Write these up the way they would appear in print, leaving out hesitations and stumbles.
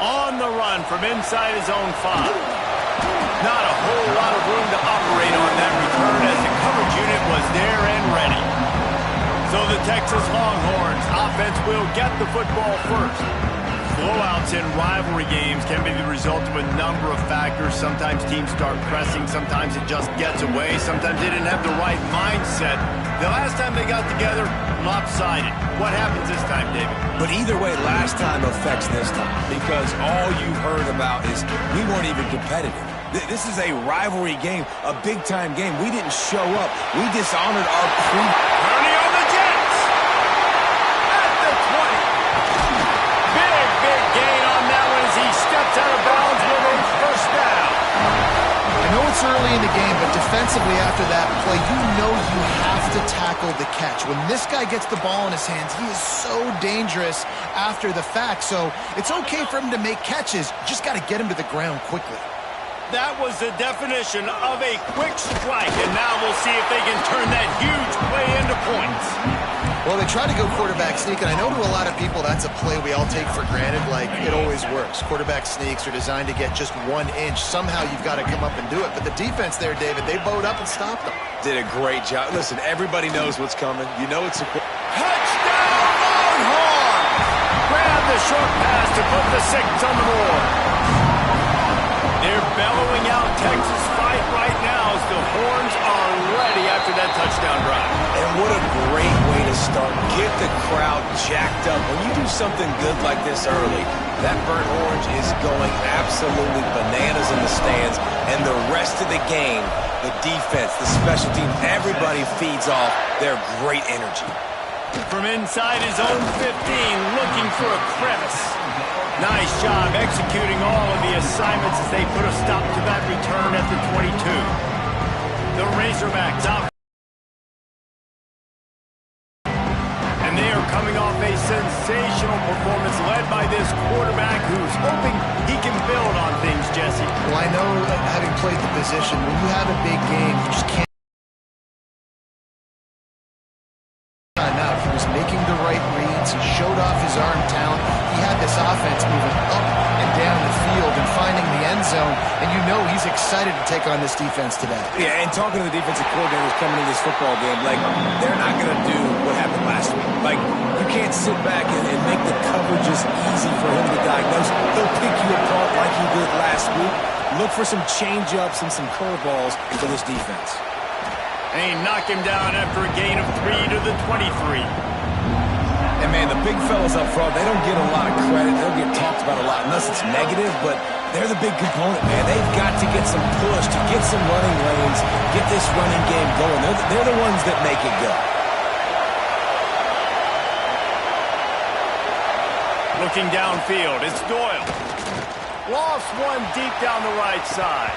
On the run from inside his own 5. Not a whole lot of room to operate on that return as the coverage unit was there and ready. So the Texas Longhorns offense will get the football first. Blowouts in rivalry games can be the result of a number of factors. Sometimes teams start pressing. Sometimes it just gets away. Sometimes they didn't have the right mindset. The last time they got together, lopsided. What happens this time, David? But either way, last time affects this time because all you've heard about is we weren't even competitive. This is a rivalry game, a big-time game. We didn't show up. We dishonored our Ernie on the Jets! At the 20. Big gain on that one as he steps out of bounds with a first down. I know it's early in the game, but defensively after that play, you know you have to tackle the catch. When this guy gets the ball in his hands, he is so dangerous after the fact. So it's okay for him to make catches. You just got to get him to the ground quickly. That was the definition of a quick strike, and now we'll see if they can turn that huge play into points. Well, they try to go quarterback sneak, and I know to a lot of people that's a play we all take for granted, like it always works. Quarterback sneaks are designed to get just 1 inch. Somehow you've got to come up and do it. But the defense there, David, they bowed up and stopped them. Did a great job. Listen, everybody knows what's coming. You know it's a touchdown Longhorns! Grab the short pass to put the 6 on the board. They're bellowing out Texas fight right now as the Horns are ready after that touchdown drive. And what a great way to start. Get the crowd jacked up. When you do something good like this early, that burnt orange is going absolutely bananas in the stands. And the rest of the game, the defense, the special teams, everybody feeds off their great energy. From inside his own 15, looking for a crevice. Nice job executing all of the assignments as they put a stop to that return at the 22. The Razorbacks out. And they are coming off a sensational performance led by this quarterback who's hoping he can build on things, Jesse. Well, I know having played the position, when you have a big game, you just can't. Out. He was making the right reads. He showed off his arm talent. He had this offense moving up and down the field and finding the end zone. And you know he's excited to take on this defense today. Yeah, and talking to the defensive coordinators coming into this football game, like, they're not going to do what happened last week. Like, you can't sit back and make the coverages easy for him to diagnose. He'll pick you apart like he did last week. Look for some change-ups and some curveballs for this defense. And he knocked him down after a gain of 3 to the 23. And, man, the big fellas up front, they don't get a lot of credit. They'll get talked about a lot unless it's negative, but they're the big component, man. They've got to get some push, to get some running lanes, get this running game going. They're the ones that make it go. Looking downfield, it's Doyle. Lost one deep down the right side.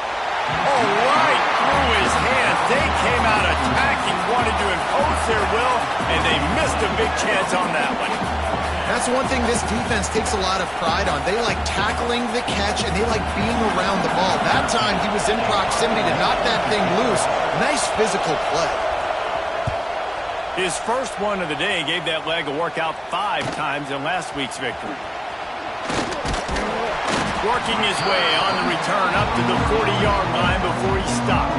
Oh, right through his hands. They came out attacking, wanted to impose their will, and they missed a big chance on that one. That's one thing this defense takes a lot of pride on. They like tackling the catch, and they like being around the ball. That time, he was in proximity to knock that thing loose. Nice physical play. His first one of the day gave that leg a workout 5 times in last week's victory. Working his way on the return up to the 40-yard line before he stopped.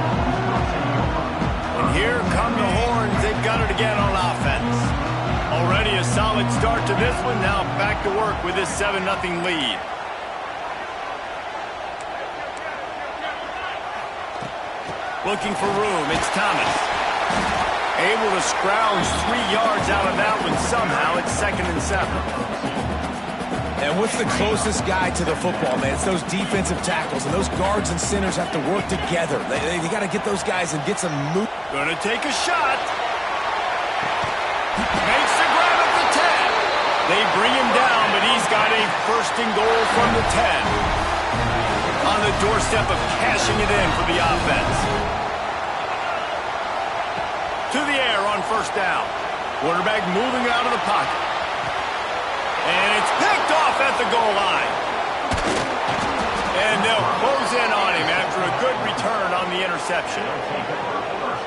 And here come the Horns. They've got it again on offense. Already a solid start to this one. Now back to work with this 7-0 lead. Looking for room. It's Thomas. Able to scrounge 3 yards out of that one somehow. It's 2nd and 7. And what's the closest guy to the football, man? It's those defensive tackles, and those guards and centers have to work together. They got to get those guys and get some move. Gonna take a shot. Makes the grab at the 10. They bring him down, but he's got a 1st and goal from the 10. On the doorstep of cashing it in for the offense. To the air on 1st down. Quarterback moving out of the pocket. And it's picked off at the goal line. And they'll close in on him after a good return on the interception. interception.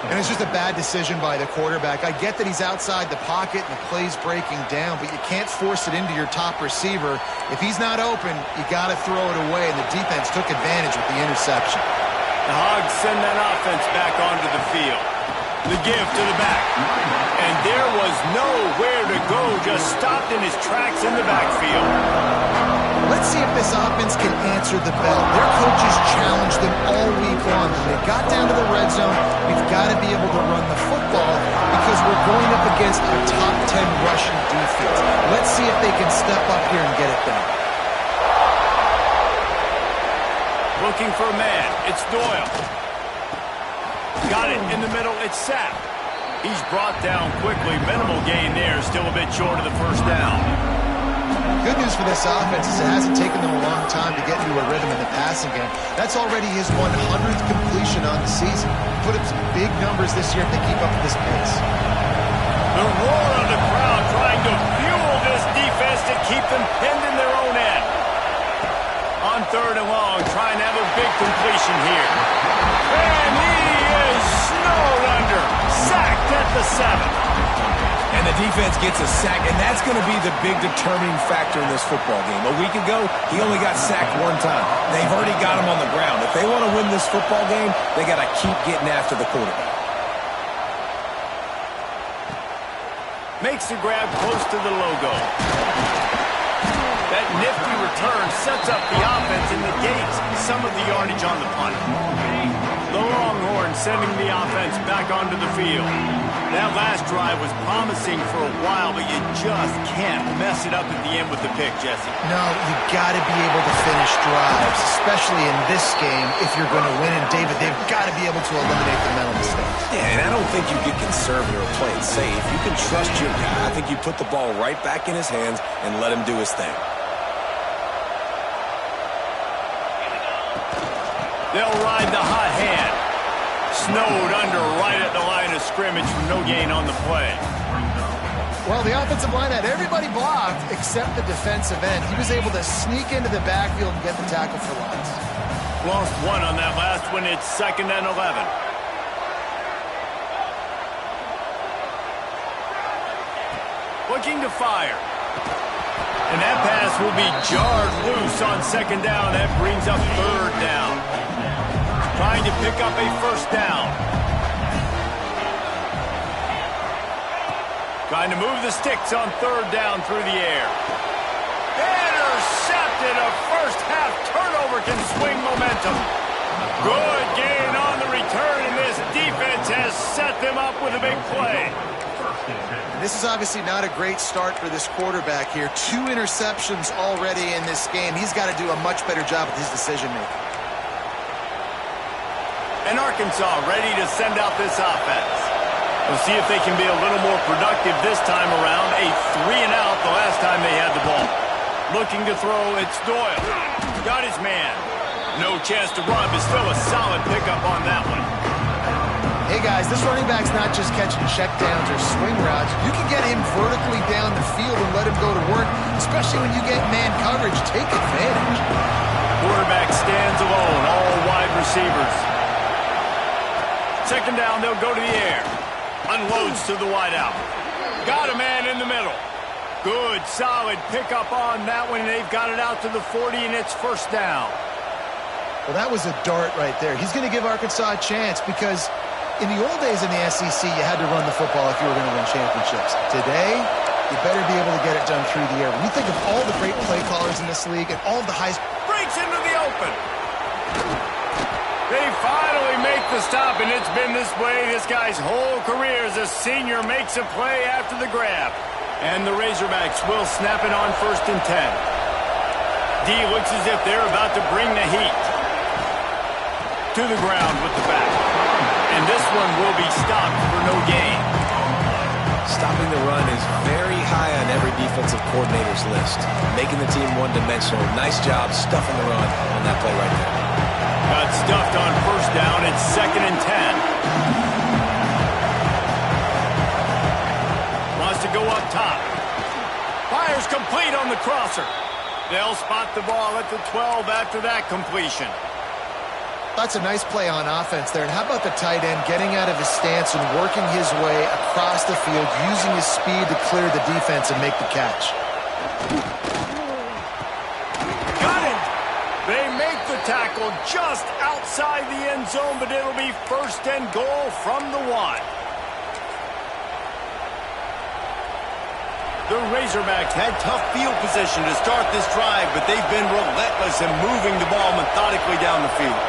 And it's just a bad decision by the quarterback. I get that he's outside the pocket and the play's breaking down, but you can't force it into your top receiver. If he's not open, you got to throw it away, and the defense took advantage with the interception. The Hogs send that offense back onto the field. The give to the back. And there was nowhere to go, just stopped in his tracks in the backfield. Let's see if this offense can answer the bell. Their coaches challenged them all week long. When they got down to the red zone, we've got to be able to run the football because we're going up against a top 10 rushing defense. Let's see if they can step up here and get it done. Looking for a man. It's Doyle. Got it in the middle. It's Sapp. He's brought down quickly. Minimal gain there. Still a bit short of the first down. Good news for this offense is it hasn't taken them a long time to get into a rhythm in the passing game. That's already his 100th completion on the season. Put up some big numbers this year if they keep up with this pace. The roar of the crowd trying to fuel this defense to keep them pinned in their own end. On third and long, trying to have a big completion here. And he is snowed under. Sacked at the 7. And the defense gets a sack, and that's going to be the big determining factor in this football game. A week ago, he only got sacked one time. They've already got him on the ground. If they want to win this football game, they got to keep getting after the quarterback. Makes the grab close to the logo. That nifty return sets up the offense and negates some of the yardage on the punt. The Longhorns sending the offense back onto the field. That last drive was promising for a while, but you just can't mess it up at the end with the pick, Jesse. No, you got to be able to finish drives, especially in this game if you're going to win. And David, they've got to be able to eliminate the mental mistakes. Yeah, and I don't think you get conservative or play it safe. You can trust your guy. I think you put the ball right back in his hands and let him do his thing. They'll ride the hot hand. Snowed under right at the line of scrimmage from no gain on the play. Well, the offensive line had everybody blocked except the defensive end. He was able to sneak into the backfield and get the tackle for loss. Lost one on that last one. It's 2nd and 11. Looking to fire. And that pass will be jarred loose on 2nd down. That brings up 3rd down. Trying to pick up a 1st down. Trying to move the sticks on 3rd down through the air. Intercepted. A first-half turnover can swing momentum. Good gain on the return, and this defense has set them up with a big play. This is obviously not a great start for this quarterback here. 2 interceptions already in this game. He's got to do a much better job with his decision-making. And Arkansas ready to send out this offense. We'll see if they can be a little more productive this time around. A 3-and-out the last time they had the ball. Looking to throw, it's Doyle. Got his man. No chance to run, but still a solid pickup on that one. Hey, guys, this running back's not just catching checkdowns or swing routes. You can get him vertically down the field and let him go to work, especially when you get man coverage. Take advantage. Quarterback stands alone, all wide receivers. 2nd down, they'll go to the air. Unloads to the wideout. Got a man in the middle. Good, solid pickup on that one. They've got it out to the 40, and it's 1st down. Well, that was a dart right there. He's going to give Arkansas a chance because in the old days in the SEC, you had to run the football if you were going to win championships. Today, you better be able to get it done through the air. When you think of all the great play callers in this league and all of the high... Breaks into the open. They finally make the stop, and it's been this way this guy's whole career as a senior makes a play after the grab. And the Razorbacks will snap it on 1st and 10. D looks as if they're about to bring the heat. To the ground with the back. And this one will be stopped for no gain. Stopping the run is very high on every defensive coordinator's list. Making the team one-dimensional. Nice job stuffing the run on that play right there. Got stuffed on 1st down. It's 2nd and 10. Wants to go up top. Fires complete on the crosser. They'll spot the ball at the 12 after that completion. That's a nice play on offense there. And how about the tight end getting out of his stance and working his way across the field, using his speed to clear the defense and make the catch. Got it! They make the tackle just outside the end zone, but it'll be 1st and goal from the 1. The Razorbacks had tough field position to start this drive, but they've been relentless in moving the ball methodically down the field.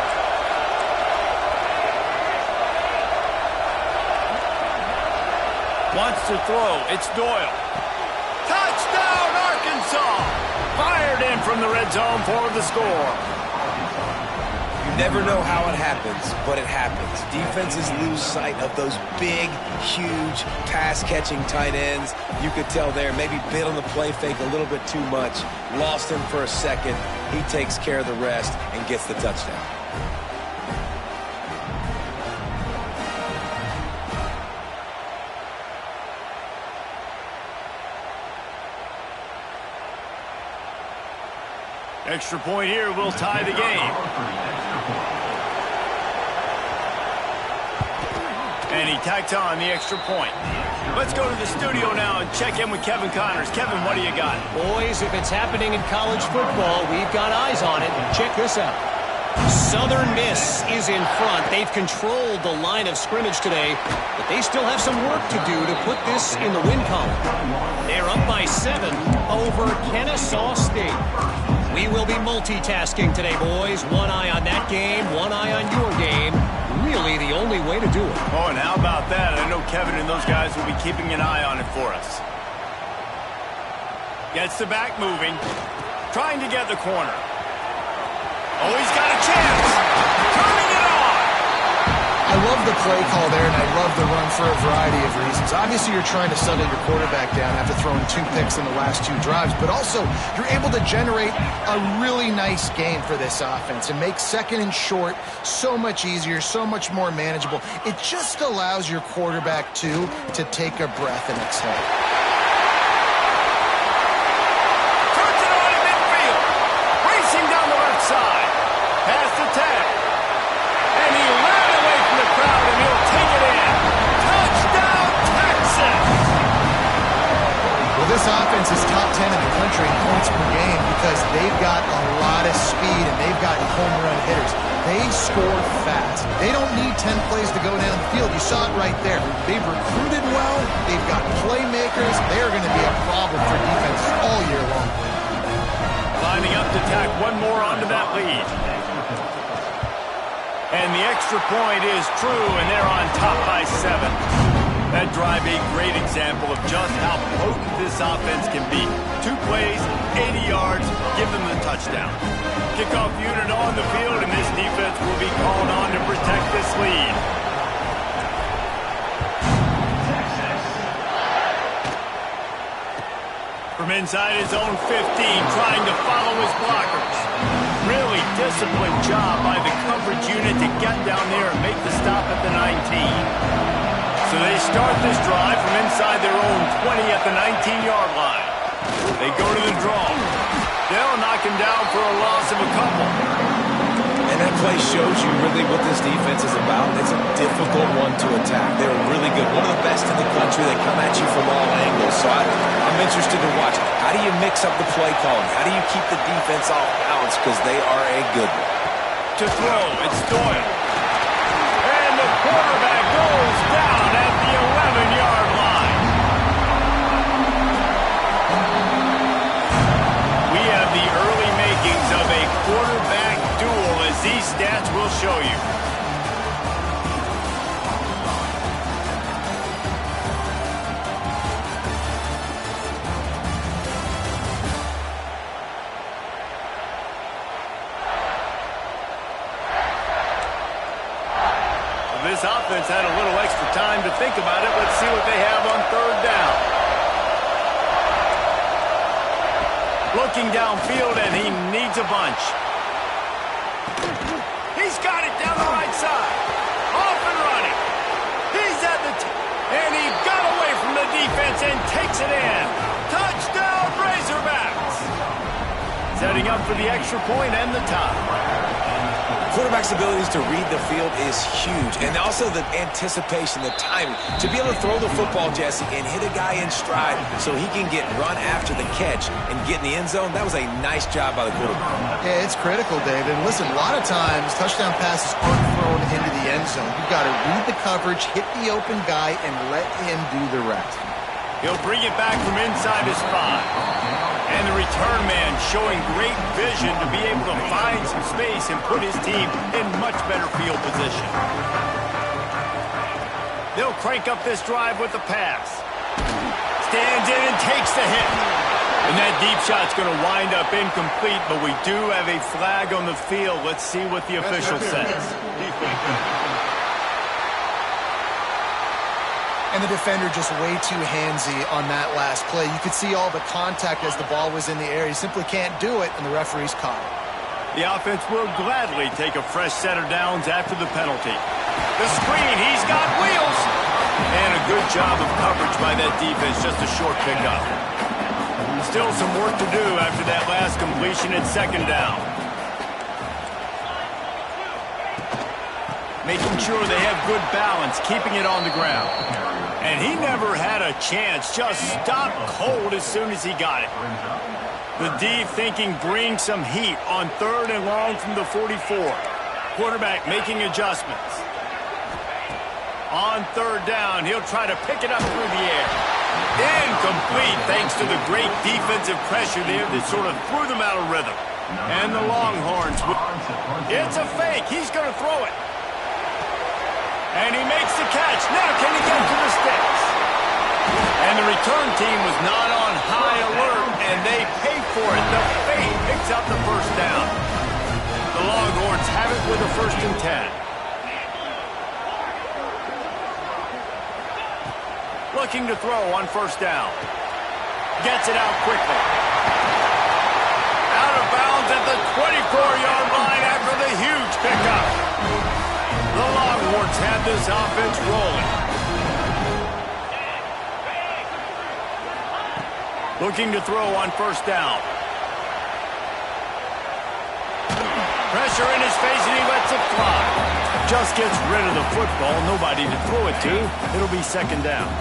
Wants to throw. It's Doyle. Touchdown, Arkansas! Fired in from the red zone for the score. You never know how it happens, but it happens. Defenses lose sight of those big, huge, pass-catching tight ends. You could tell there, maybe bit on the play fake a little bit too much. Lost him for a second. He takes care of the rest and gets the touchdown. Extra point here will tie the game. And he tacked on the extra point. Let's go to the studio now and check in with Kevin Connors. Kevin, what do you got? Boys, if it's happening in college football, we've got eyes on it. Check this out. Southern Miss is in front. They've controlled the line of scrimmage today, but they still have some work to do to put this in the win column. They're up by 7 over Kennesaw State. We will be multitasking today, boys. One eye on that game, one eye on your game. Really the only way to do it. Oh, and how about that? I know Kevin and those guys will be keeping an eye on it for us. Gets the back moving. Trying to get the corner. Oh, he's got a chance. Turning it on. I love the play call there, and I love the run for a variety of reasons. Obviously, you're trying to settle your quarterback down after throwing 2 picks in the last 2 drives, but also you're able to generate a really nice game for this offense and make 2nd and short so much easier, so much more manageable. It just allows your quarterback, too, to take a breath and exhale. Turns it on in midfield. Racing down the left side. Past the 10. And he ran away from the crowd, and he'll take it in. Touchdown, Texas! Well, this offense is top 10 in the country in points per game because they've got a lot of speed and they've got home run hitters. They score fast. They don't need 10 plays to go down the field. You saw it right there. They've recruited well. They've got playmakers. They're going to be a problem for defenses all year long. Lining up to tack one more onto that lead. And the extra point is true, and they're on top by 7. That drive a great example of just how potent this offense can be. 2 plays, 80 yards, give them the touchdown. Kickoff unit on the field, and this defense will be called on to protect this lead. From inside his own 15, trying to follow his blockers. Really disciplined job by the coverage unit to get down there and make the stop at the 19. So they start this drive from inside their own 20 at the 19-yard line. They go to the draw. They'll knock him down for a loss of a couple. And that play shows you really what this defense is about. It's a difficult one to attack. They're really good. One of the best in the country. They come at you from all angles. So I'm interested to watch. How do you mix up the play calling? How do you keep the defense off balance? Because they are a good one. To throw, it's Doyle. And the quarterback goes down at the 11-yard line. We have the early makings of a quarterback duel, as these stats will show you. This offense had a little extra time to think about it. Let's see what they have on 3rd down. Looking downfield, and he needs a bunch. He's got it down the right side. Off and running. He's at the and he got away from the defense and takes it in. Touchdown, Razorbacks. Setting up for the extra point and the tie. Quarterback's abilities to read the field is huge, and also the anticipation, the timing. To be able to throw the football, Jesse, and hit a guy in stride so he can get run after the catch and get in the end zone, that was a nice job by the quarterback. Yeah, it's critical, David. And listen, a lot of times touchdown passes aren't thrown into the end zone. You've got to read the coverage, hit the open guy, and let him do the rest. He'll bring it back from inside his 5. And the return man showing great vision to be able to find some space and put his team in much better field position. They'll crank up this drive with the pass. Stands in and takes the hit. And that deep shot's going to wind up incomplete, but we do have a flag on the field. Let's see what the official says. And the defender just way too handsy on that last play. You could see all the contact as the ball was in the air. He simply can't do it, and the referee's caught it. The offense will gladly take a fresh set of downs after the penalty. The screen, he's got wheels. And a good job of coverage by that defense, just a short pickup. Still some work to do after that last completion at second down. Making sure they have good balance, keeping it on the ground. And he never had a chance, just stopped cold as soon as he got it. The D thinking bring some heat on 3rd and long from the 44. Quarterback making adjustments. On 3rd down, he'll try to pick it up through the air. Incomplete thanks to the great defensive pressure there that sort of threw them out of rhythm. And the Longhorns, it's a fake, he's going to throw it. And he makes the catch. Now can he get to the sticks? And the return team was not on high alert, and they pay for it. The fake picks up the first down. The Longhorns have it with a 1st and 10. Looking to throw on 1st down. Gets it out quickly. Out of bounds at the 24-yard line after the huge pickup. The Longhorns have this offense rolling. Looking to throw on 1st down. Pressure in his face, and he lets it fly. Just gets rid of the football. Nobody to throw it to. It'll be 2nd down.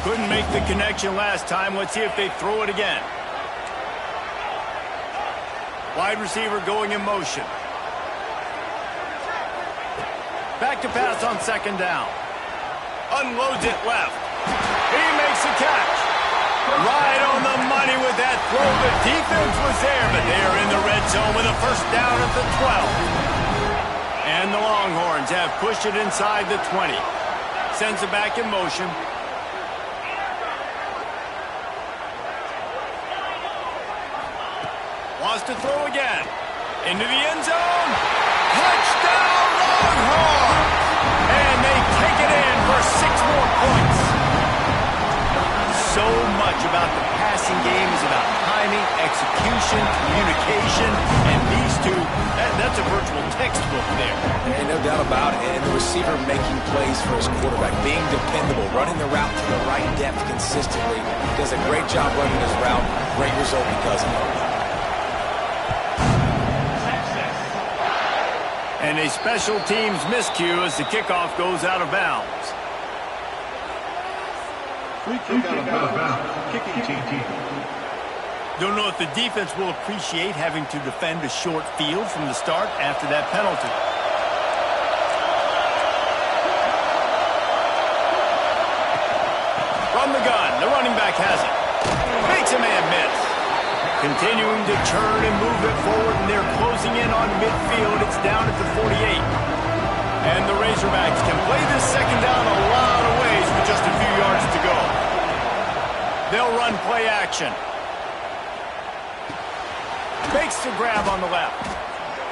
Couldn't make the connection last time. Let's see if they throw it again. Wide receiver going in motion. Back to pass on 2nd down. Unloads it left. He makes a catch. Right on the money with that throw. The defense was there, but they're in the red zone with a 1st down at the 12. And the Longhorns have pushed it inside the 20. Sends it back in motion. Wants to throw again. Into the end zone. Touchdown, Longhorns! And they take it in for 6 more points. So much about the passing game is about timing, execution, communication, and these two, that's a virtual textbook there. And no doubt about it. And the receiver making plays for his quarterback, being dependable, running the route to the right depth consistently. Does a great job running his route. Great result because of it. And a special teams miscue as the kickoff goes out of bounds. Free kick out of bounds. Kicking team. Don't know if the defense will appreciate having to defend a short field from the start after that penalty. From the gun, the running back has it. Makes a man miss. Continuing to turn and move it forward, and they're closing in on midfield. It's down at the 48. And the Razorbacks can play this 2nd down a lot of ways with just a few yards to go. They'll run play action. Makes the grab on the left.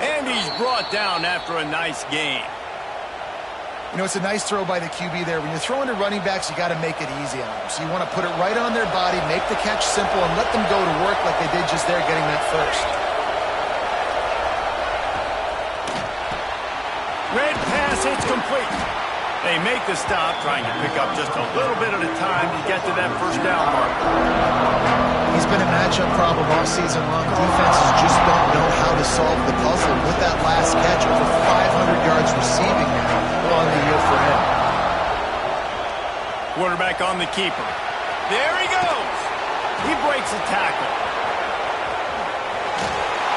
And he's brought down after a nice gain. You know, it's a nice throw by the QB there. When you're throwing to running backs, you got to make it easy on them. So you want to put it right on their body, make the catch simple, and let them go to work like they did just there getting that first. Red pass, it's complete. They make the stop, trying to pick up just a little bit at a time to get to that 1st down mark. He's been a matchup problem all season long. Defenses just don't know how to solve the puzzle. With that last catch, over quarterback on the keeper. There he goes. He breaks a tackle.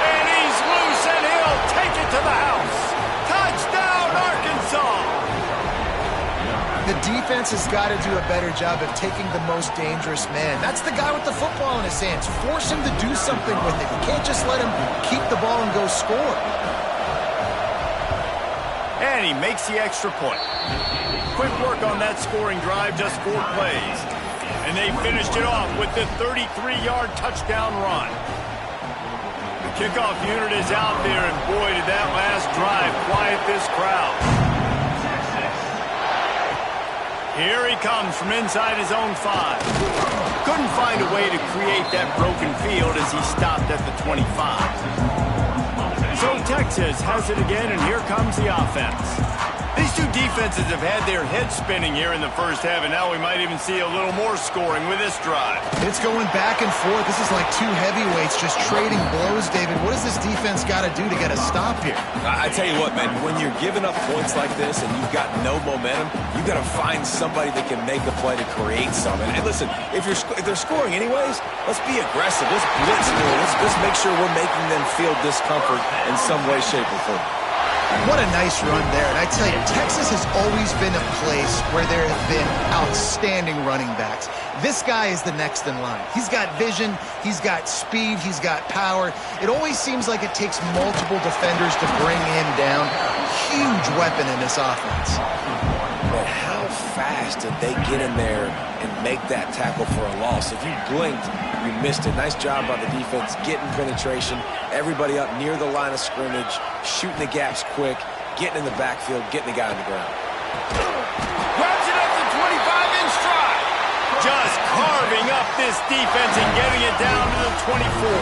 And he's loose, and he'll take it to the house. Touchdown, Arkansas! The defense has got to do a better job of taking the most dangerous man. That's the guy with the football in his hands. Force him to do something with it. You can't just let him keep the ball and go score. And he makes the extra point. Quick work on that scoring drive, just 4 plays. And they finished it off with the 33-yard touchdown run. The kickoff unit is out there, and boy, did that last drive quiet this crowd. Here he comes from inside his own 5. Couldn't find a way to create that broken field as he stopped at the 25. So Texas has it again, and here comes the offense. These two defenses have had their heads spinning here in the first half, and now we might even see a little more scoring with this drive. It's going back and forth. This is like two heavyweights just trading blows, David. What does this defense got to do to get a stop here? I tell you what, man, when you're giving up points like this and you've got no momentum, you've got to find somebody that can make a play to create something. And listen, if they're scoring anyways, let's be aggressive. Let's blitz through. Let's make sure we're making them feel discomfort in some way, shape, or form. What a nice run there. And I tell you, Texas has always been a place where there have been outstanding running backs. This guy is the next in line. He's got vision, he's got speed, he's got power. It always seems like it takes multiple defenders to bring him down. Huge weapon in this offense. But how fast did they get in there and make that tackle for a loss? If you blinked, you missed it. Nice job by the defense getting penetration. Everybody up near the line of scrimmage, shooting the gaps quick, getting in the backfield, getting the guy on the ground. Grabs it up to 25 in stride. Just carving up this defense and getting it down to the 24.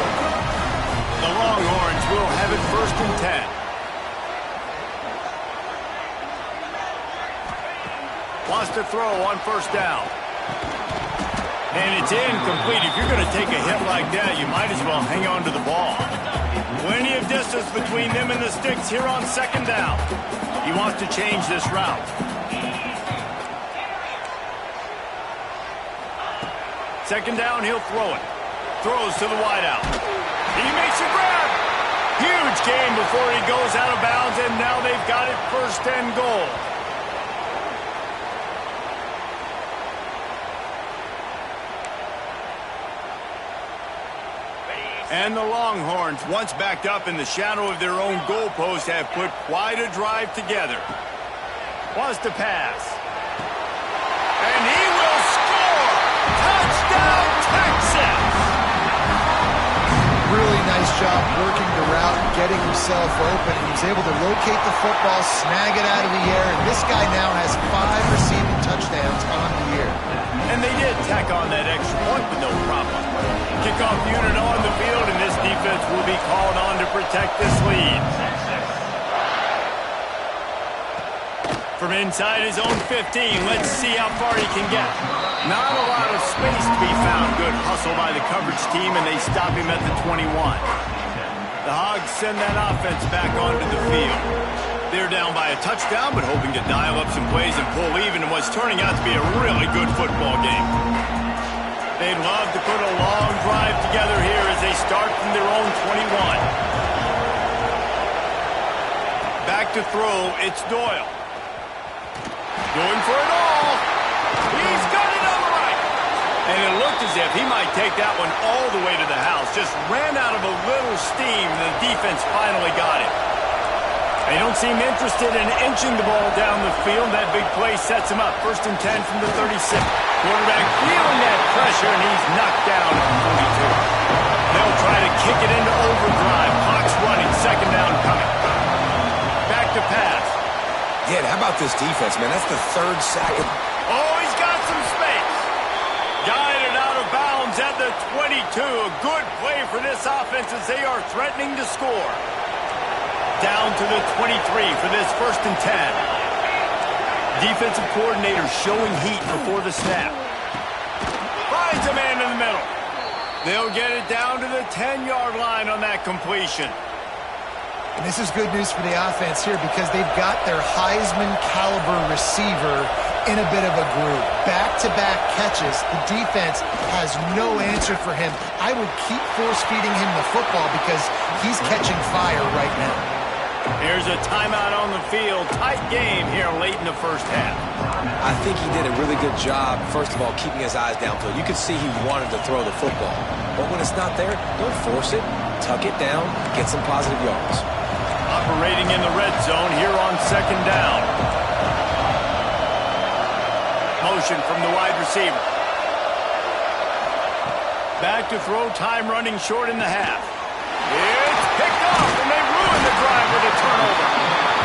The Longhorns will have it 1st and 10. Wants to throw on 1st down. And it's incomplete. If you're going to take a hit like that, you might as well hang on to the ball. Plenty of distance between them and the sticks here on 2nd down. He wants to change this route. Second down, he'll throw it. Throws to the wideout. He makes a grab. Huge gain before he goes out of bounds, and now they've got it 1st and goal. And the Longhorns, once backed up in the shadow of their own goalpost, have put quite a drive together. Wants to pass. And he will score! Touchdown, Texas! Really nice job working the route, getting himself open. He was able to locate the football, snag it out of the air, and this guy now has 5 receiving touchdowns on the year. And they did tack on that extra point with no problem. Kickoff unit on the field, and this defense will be called on to protect this lead. From inside his own 15, let's see how far he can get. Not a lot of space to be found. Good hustle by the coverage team, and they stop him at the 21. The Hogs send that offense back onto the field. They're down by a touchdown, but hoping to dial up some plays and pull even in what's turning out to be a really good football game. They'd love to put a long drive together here as they start from their own 21. Back to throw, it's Doyle. Going for it all. He's got it on the right. And it looked as if he might take that one all the way to the house. Just ran out of a little steam, and the defense finally got it. They don't seem interested in inching the ball down the field. That big play sets him up. 1st and 10 from the 36. Quarterback feeling that pressure, and he's knocked down at the 42. They'll try to kick it into overdrive. Clock's running. 2nd down coming. Back to pass. Yeah, how about this defense, man? That's the 3rd sack. Oh, he's got some space. Guided out of bounds at the 22. A good play for this offense as they are threatening to score. Down to the 23 for this 1st and 10. Defensive coordinator showing heat before the snap. Finds a man in the middle. They'll get it down to the 10-yard line on that completion. And this is good news for the offense here because they've got their Heisman-caliber receiver in a bit of a groove. Back-to-back catches. The defense has no answer for him. I would keep force-feeding him the football because he's catching fire right now. Here's a timeout on the field. Tight game here late in the first half. I think he did a really good job, first of all, keeping his eyes downfield. You could see he wanted to throw the football. But when it's not there, don't force it. Tuck it down, get some positive yards. Operating in the red zone here on second down. Motion from the wide receiver. Back to throw, time running short in the half. It's picked off, and they ruined the drive with a turnover.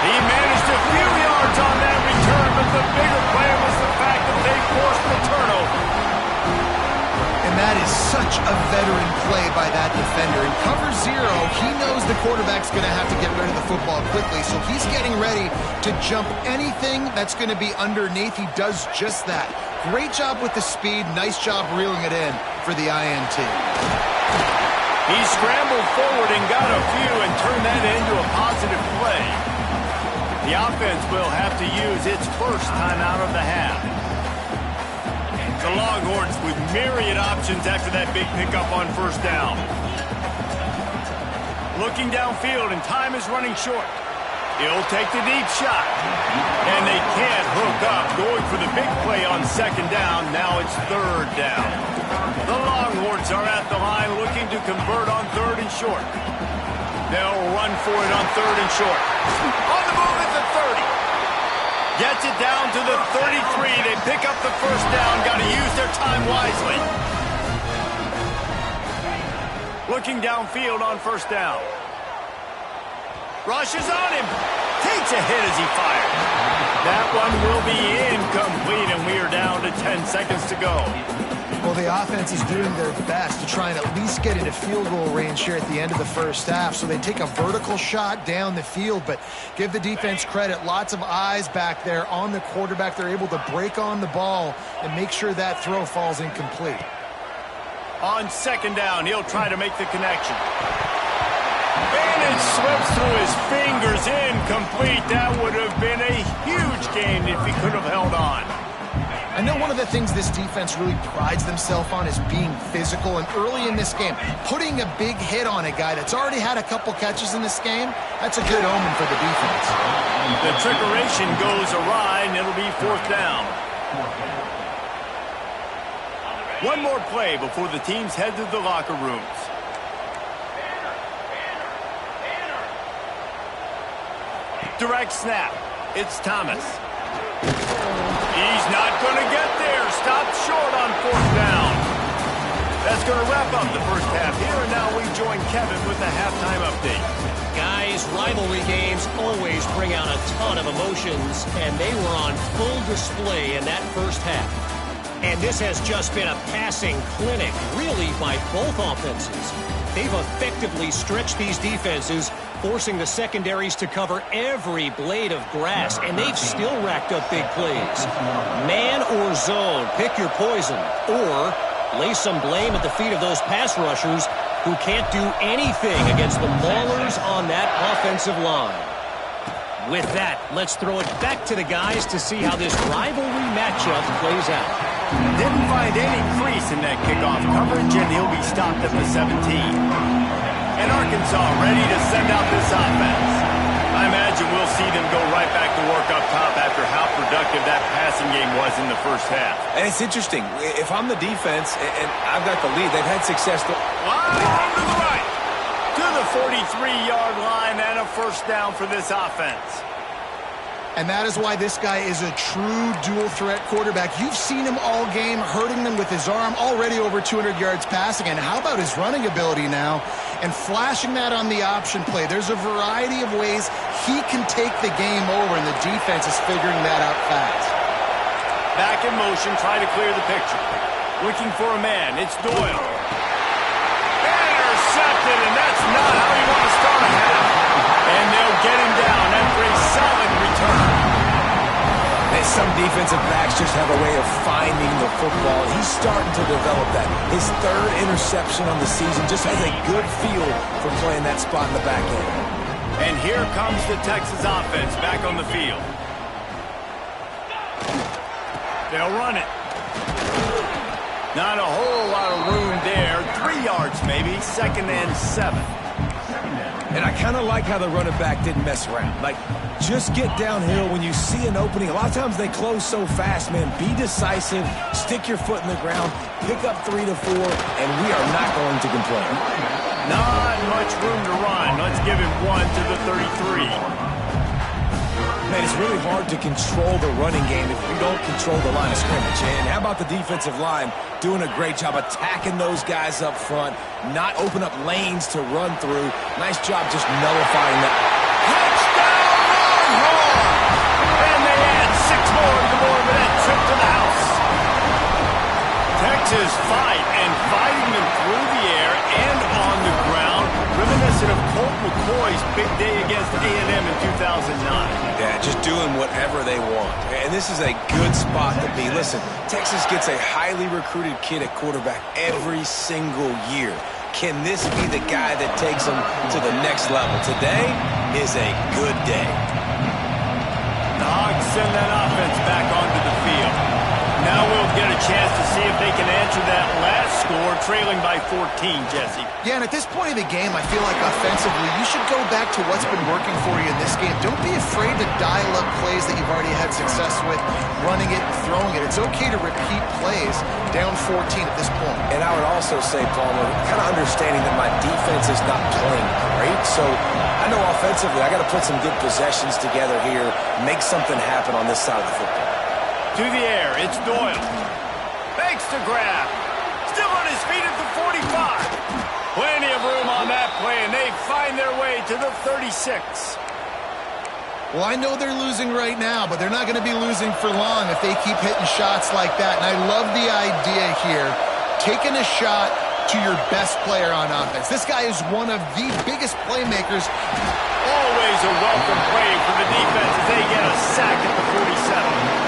He managed a few yards on that return, but the bigger play was the fact that they forced the turnover. And that is such a veteran play by that defender. In cover zero, he knows the quarterback's going to have to get rid of the football quickly, so he's getting ready to jump anything that's going to be underneath. He does just that. Great job with the speed. Nice job reeling it in for the INT. He scrambled forward and got a few and turned that into a positive play. The offense will have to use its first timeout of the half. The Longhorns with myriad options after that big pickup on first down. Looking downfield, and time is running short. He'll take the deep shot. And they can't hook up, going for the big play on second down. Now it's third down. The Longhorns are at the line looking to convert on third and short. They'll run for it on third and short. On the move at the 30. Gets it down to the 33. They pick up the first down. Got to use their time wisely. Looking downfield on first down. Rushes on him. Takes a hit as he fires. That one will be incomplete, and we are down to 10 seconds to go. Well, the offense is doing their best to try and at least get into field goal range here at the end of the first half. So they take a vertical shot down the field, but give the defense credit. Lots of eyes back there on the quarterback. They're able to break on the ball and make sure that throw falls incomplete. On second down, he'll try to make the connection. And it slips through his fingers, incomplete. That would have been a huge gain if he could have held on. I know one of the things this defense really prides themselves on is being physical, and early in this game, putting a big hit on a guy that's already had a couple catches in this game, that's a good omen for the defense. The trickeration goes awry, and it'll be fourth down. One more play before the teams head to the locker rooms. Direct snap. It's Thomas. He's not going to get there. Stopped short on fourth down. That's going to wrap up the first half here, and now we join Kevin with the halftime update. Guys, rivalry games always bring out a ton of emotions, and they were on full display in that first half. And this has just been a passing clinic, really, by both offenses. They've effectively stretched these defenses, forcing the secondaries to cover every blade of grass, and they've still racked up big plays. Man or zone, pick your poison, or lay some blame at the feet of those pass rushers who can't do anything against the maulers on that offensive line. With that, let's throw it back to the guys to see how this rivalry matchup plays out. Didn't find any crease in that kickoff coverage, and he'll be stopped at the 17. And Arkansas ready to send out this offense. I imagine we'll see them go right back to work up top after how productive that passing game was in the first half. And it's interesting. If I'm the defense and I've got the lead, they've had success. Line to the right. To the 43-yard line and a first down for this offense. And that is why this guy is a true dual-threat quarterback. You've seen him all game, hurting them with his arm, already over 200 yards passing. And how about his running ability now? And flashing that on the option play. There's a variety of ways he can take the game over, and the defense is figuring that out fast. Back in motion, try to clear the picture. Looking for a man. It's Doyle. Intercepted, and that's not how you want to start a half. And they'll get him down after a solid return. And some defensive backs just have a way of finding the football. He's starting to develop that. His third interception on the season, just has a good feel for playing that spot in the back end. And here comes the Texas offense back on the field. They'll run it. Not a whole lot of room there. 3 yards maybe. 2nd and 7. And I kind of like how the running back didn't mess around. Like, just get downhill when you see an opening. A lot of times they close so fast, man. Be decisive, stick your foot in the ground, pick up 3 to 4, and we are not going to complain. Not much room to run. Let's give him 1 to the 33. Man, it's really hard to control the running game if you don't control the line of scrimmage. And how about the defensive line doing a great job attacking those guys up front, not open up lanes to run through. Nice job just nullifying that. Touchdown, Longhorn! And they add 6 more to the board with that trip to the house. Texas fighting them through the air and on the ground, reminiscent of Colt McCoy's big day against A&M in 2009. Yeah, just doing whatever they want. And this is a good spot to be. Listen, Texas gets a highly recruited kid at quarterback every single year. Can this be the guy that takes them to the next level? Today is a good day. The Hogs send that offense back onto the field. Now we'll get a chance to see if they can answer that last score, trailing by 14, Jesse. Yeah, and at this point of the game, I feel like offensively, you should go back to what's been working for you in this game. Don't be afraid to dial up plays that you've already had success with, running it and throwing it. It's okay to repeat plays down 14 at this point. And I would also say, Palmer, kind of understanding that my defense is not playing great, so I know offensively I got to put some good possessions together here, make something happen on this side of the football. To the air, it's Doyle. Fakes to grab. Still on his feet at the 45. Plenty of room on that play, and they find their way to the 36. Well, I know they're losing right now, but they're not going to be losing for long if they keep hitting shots like that. And I love the idea here, taking a shot to your best player on offense. This guy is one of the biggest playmakers. Always a welcome play for the defense as they get a sack at the 47.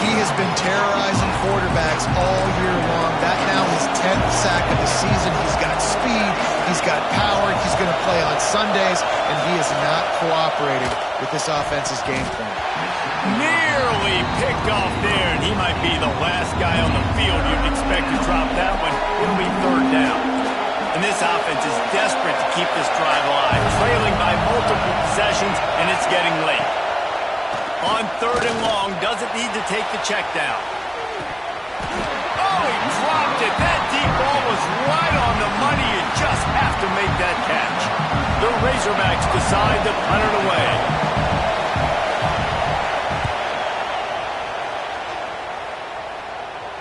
He has been terrorizing quarterbacks all year long. That now his 10th sack of the season. He's got speed. He's got power. He's going to play on Sundays, and he is not cooperating with this offense's game plan. Nearly picked off there, and he might be the last guy on the field you'd expect to drop that one. It'll be 3rd down. And this offense is desperate to keep this drive alive, trailing by multiple possessions, and it's getting late. On 3rd and long, doesn't need to take the check down. Oh, he dropped it. That deep ball was right on the money. You just have to make that catch. The Razorbacks decide to punt it away.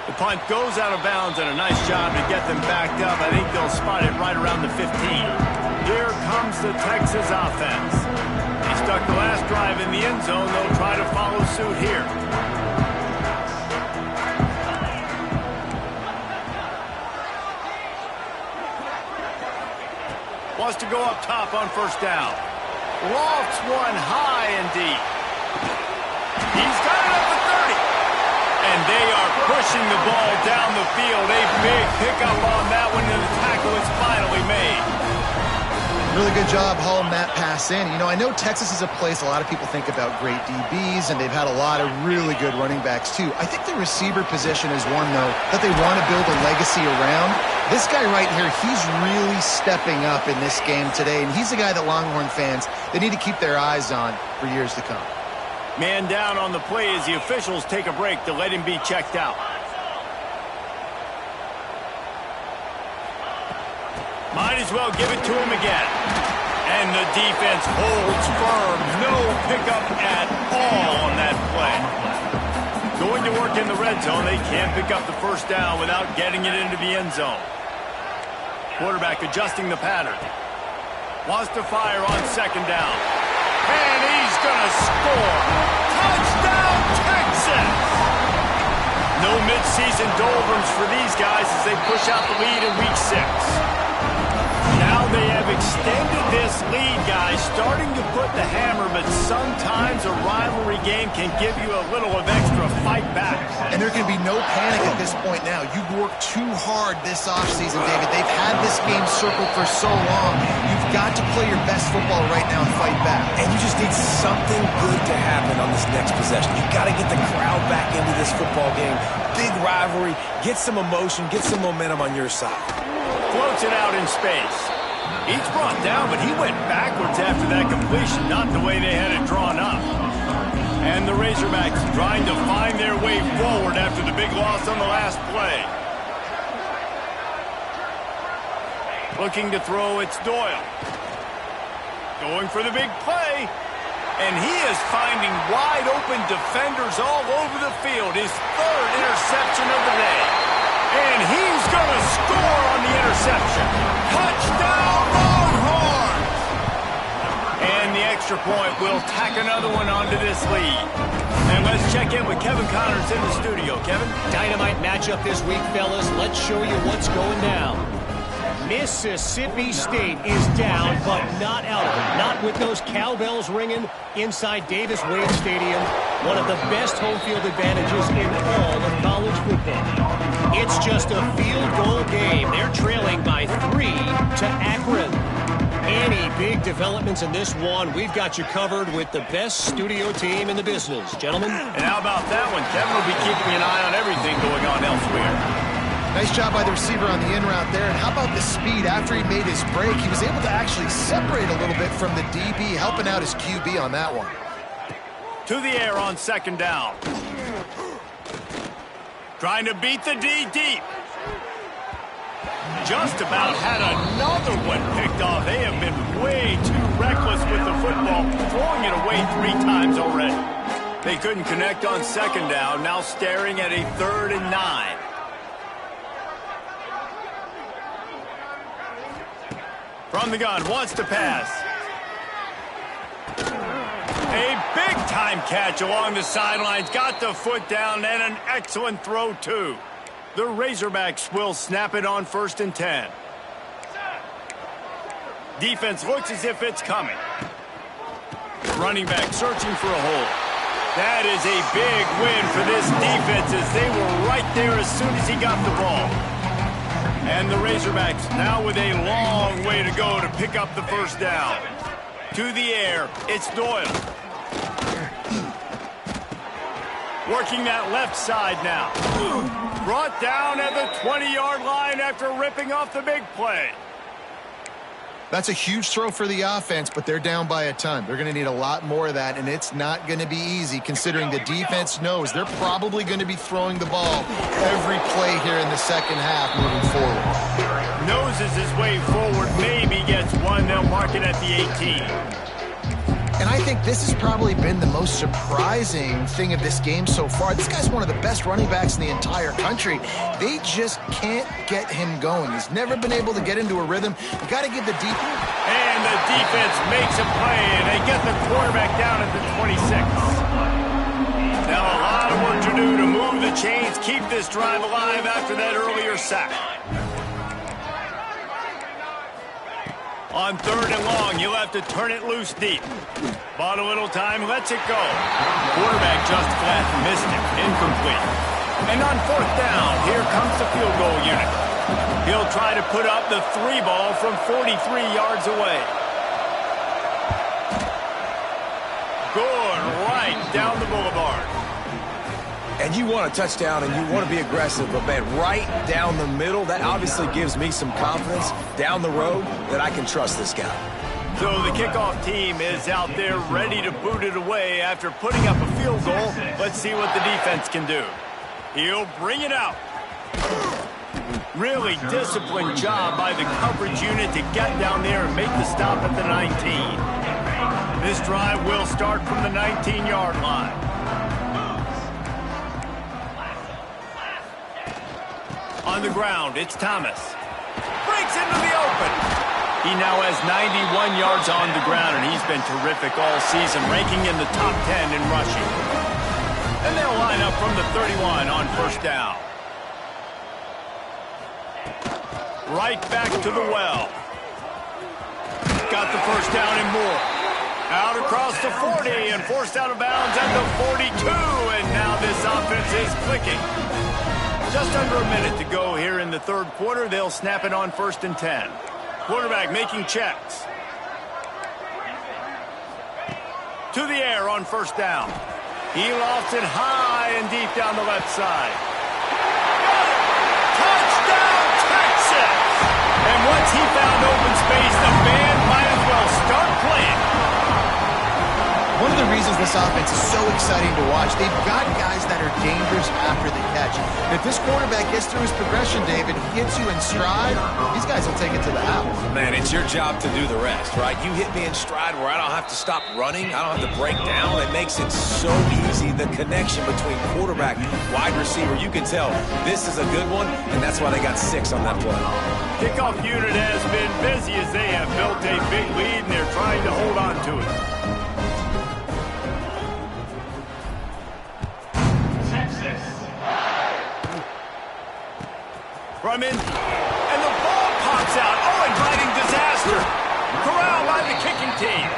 The punt goes out of bounds, and a nice job to get them backed up. I think they'll spot it right around the 15. Here comes the Texas offense. They stuck the last drive in the end zone. They'll try to follow suit here. Wants to go up top on 1st down. Lofts one high and deep. He's got it up to 30. And they are pushing the ball down the field. A big pickup on that one, and the tackle is finally made. Really good job hauling that pass in. You know, I know Texas is a place a lot of people think about great DBs, and they've had a lot of really good running backs, too. I think the receiver position is one, though, that they want to build a legacy around. This guy right here, he's really stepping up in this game today, and he's a guy that Longhorn fans, they need to keep their eyes on for years to come. Man down on the play as the officials take a break to let him be checked out. Might as well give it to him again. And the defense holds firm. No pickup at all on that play. Going to work in the red zone. They can't pick up the 1st down without getting it into the end zone. Quarterback adjusting the pattern. Wants to fire on 2nd down. And he's going to score. Touchdown, Texas! No midseason doldrums for these guys as they push out the lead in Week 6. Now They have extended this lead, guys, starting to put the hammer, but sometimes a rivalry game can give you a little of extra fight back. And there can be no panic at this point now. You've worked too hard this offseason, David. They've had this game circled for so long. You've got to play your best football right now and fight back. And you just need something good to happen on this next possession. You got to get the crowd back into this football game. Big rivalry. Get some emotion. Get some momentum on your side. Floats it out in space. He's brought down, but he went backwards after that completion, not the way they had it drawn up. And the Razorbacks trying to find their way forward after the big loss on the last play. Looking to throw, it's Doyle. Going for the big play. And he is finding wide open defenders all over the field. His third interception of the day. And he's going to score on the interception. Touchdown, Longhorns! And the extra point will tack another one onto this lead. And let's check in with Kevin Connors in the studio. Kevin? Dynamite matchup this week, fellas. Let's show you what's going down. Mississippi State is down, but not out of it. Not with those cowbells ringing inside Davis-Wade Stadium, one of the best home field advantages in all of college football. It's just a field goal game. They're trailing by 3 to Akron. Any big developments in this one, we've got you covered with the best studio team in the business. Gentlemen? And how about that one? Kevin will be keeping an eye on everything going on elsewhere. Nice job by the receiver on the in route there. And how about the speed? After he made his break, he was able to actually separate a little bit from the DB, helping out his QB on that one. To the air on second down. Trying to beat the D deep. Just about had another one picked off. They have been way too reckless with the football, throwing it away 3 times already. They couldn't connect on second down, now staring at a 3rd and 9. From the gun, wants to pass. A big-time catch along the sidelines. Got the foot down and an excellent throw, too. The Razorbacks will snap it on 1st and 10. Defense looks as if it's coming. Running back searching for a hole. That is a big win for this defense as they were right there as soon as he got the ball. And the Razorbacks now with a long way to go to pick up the first down. To the air, it's Doyle. Working that left side now. Brought down at the 20-yard line after ripping off the big play. That's a huge throw for the offense, but they're down by a ton. They're going to need a lot more of that, and it's not going to be easy considering the defense knows they're probably going to be throwing the ball every play here in the second half moving forward. Noses his way forward, maybe gets one. They'll mark it at the 18. And I think this has probably been the most surprising thing of this game so far. This guy's one of the best running backs in the entire country. They just can't get him going. He's never been able to get into a rhythm. You got to give the defense. And the defense makes a play, and they get the quarterback down at the 26. Now a lot of work to do to move the chains, keep this drive alive after that earlier sack. On 3rd and long, you'll have to turn it loose deep. Bought a little time, lets it go. Quarterback just flat missed it, incomplete. And on 4th down, here comes the field goal unit. He'll try to put up the 3 ball from 43 yards away. Good, right down the boulevard. And you want a touchdown and you want to be aggressive, but man, right down the middle, that obviously gives me some confidence down the road that I can trust this guy. So the kickoff team is out there ready to boot it away after putting up a field goal. Let's see what the defense can do. He'll bring it out. Really disciplined job by the coverage unit to get down there and make the stop at the 19. This drive will start from the 19-yard line. On the ground, it's Thomas. Breaks into the open. He now has 91 yards on the ground, and he's been terrific all season, ranking in the top 10 in rushing. And they'll line up from the 31 on 1st down. Right back to the well. got the first down and more. Out across the 40 and forced out of bounds at the 42. And now this offense is clicking. Just under a minute to go here in the third quarter. They'll snap it on 1st and 10. Quarterback making checks. To the air on 1st down. He lofts it high and deep down the left side. Touchdown, Texas! And once he found open space, the band might as well start playing. One of the reasons this offense is so exciting to watch, they've got guys that are dangerous after the catch. And if this quarterback gets through his progression, David, he hits you in stride, these guys will take it to the house. Man, it's your job to do the rest, right? You hit me in stride where I don't have to stop running. I don't have to break down. It makes it so easy. The connection between quarterback, wide receiver, you can tell this is a good one, and that's why they got 6 on that play. Kickoff unit has been busy as they have built a big lead, and they're trying to hold on to it. From in, and the ball pops out. Oh, inviting disaster. Corralled by the kicking team.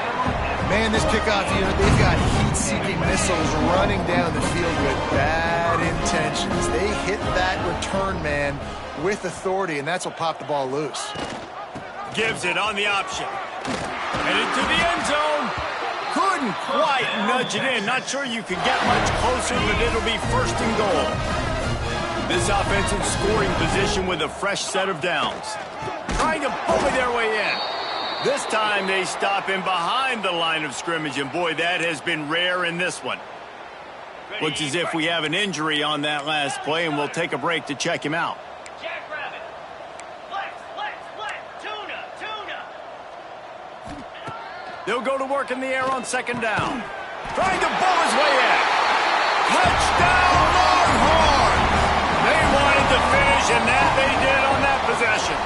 Man, this kickoff unit, they've got heat-seeking missiles running down the field with bad intentions. They hit that return man with authority, and that's what popped the ball loose. Gives it on the option. Headed to the end zone. Couldn't quite nudge it in. Not sure you could get much closer, but it'll be 1st and goal. This offense in scoring position with a fresh set of downs. Trying to bully their way in. This time they stop him behind the line of scrimmage, and boy, that has been rare in this one. Looks as if we have an injury on that last play, and we'll take a break to check him out. Jackrabbit. Flex. Tuna. They'll go to work in the air on 2nd down. Trying to bull his way in. Touchdown, Longhorns! They wanted to finish, and that they did on that possession.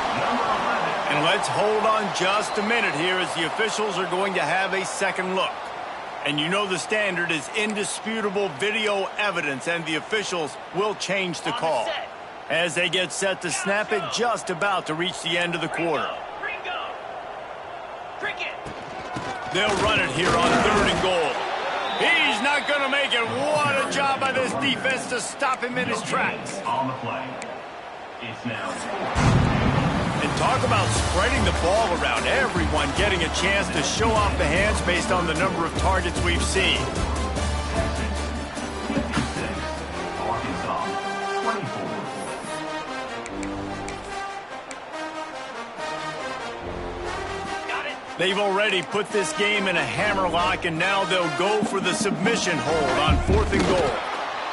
And let's hold on just a minute here as the officials are going to have a second look. And you know the standard is indisputable video evidence, and the officials will change the call as they get set to snap it just about to reach the end of the quarter. They'll run it here on 3rd and goal. He's not going to make it. What a job by this defense to stop him in his tracks. On the play. It's now. And talk about spreading the ball around. Everyone getting a chance to show off the hands based on the number of targets we've seen. Arkansas, 24. They've already put this game in a hammerlock, and now they'll go for the submission hold on 4th and goal.